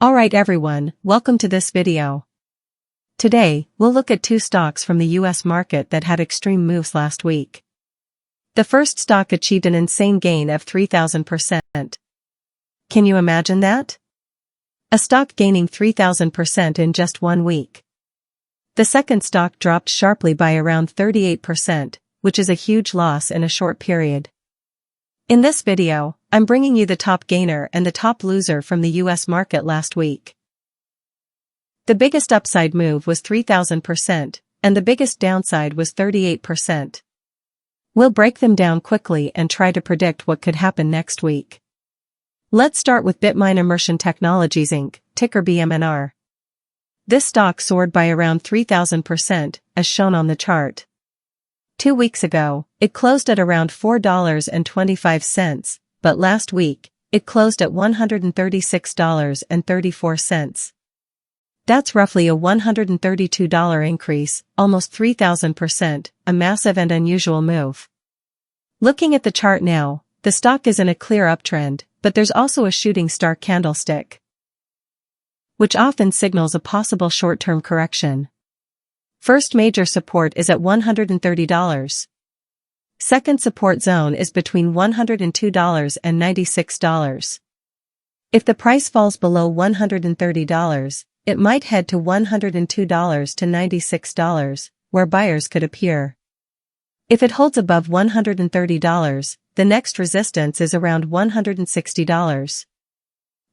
Alright everyone, welcome to this video. Today, we'll look at two stocks from the US market that had extreme moves last week. The first stock achieved an insane gain of 3,000%. Can you imagine that? A stock gaining 3,000% in just 1 week. The second stock dropped sharply by around 38%, which is a huge loss in a short period. In this video, I'm bringing you the top gainer and the top loser from the US market last week. The biggest upside move was 3,000%, and the biggest downside was 38%. We'll break them down quickly and try to predict what could happen next week. Let's start with Bitmine Immersion Technologies Inc., ticker BMNR. This stock soared by around 3,000%, as shown on the chart. 2 weeks ago, it closed at around $4.25, but last week, it closed at $136.34. That's roughly a $132 increase, almost 3,000%, a massive and unusual move. Looking at the chart now, the stock is in a clear uptrend, but there's also a shooting star candlestick, which often signals a possible short-term correction. First major support is at $130. Second support zone is between $102 and $96. If the price falls below $130, it might head to $102 to $96, where buyers could appear. If it holds above $130, the next resistance is around $160.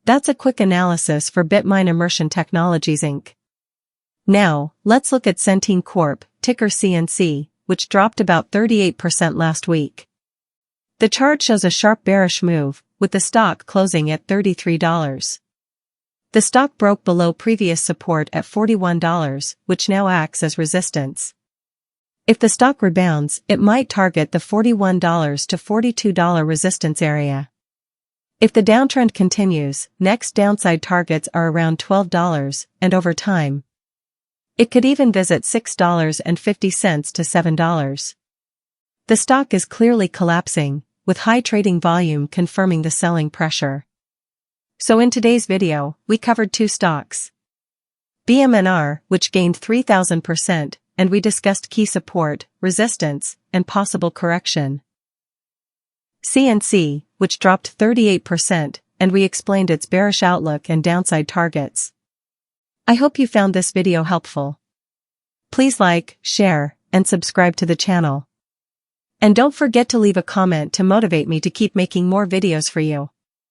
That's a quick analysis for Bitmine Immersion Technologies Inc. Now, let's look at Centene Corp., ticker CNC, which dropped about 38% last week. The chart shows a sharp bearish move, with the stock closing at $33. The stock broke below previous support at $41, which now acts as resistance. If the stock rebounds, it might target the $41 to $42 resistance area. If the downtrend continues, next downside targets are around $12, and over time, it could even visit $6.50 to $7. The stock is clearly collapsing, with high trading volume confirming the selling pressure. So in today's video, we covered two stocks. BMNR, which gained 3,000%, and we discussed key support, resistance, and possible correction. CNC, which dropped 38%, and we explained its bearish outlook and downside targets. I hope you found this video helpful. Please like, share, and subscribe to the channel. And don't forget to leave a comment to motivate me to keep making more videos for you.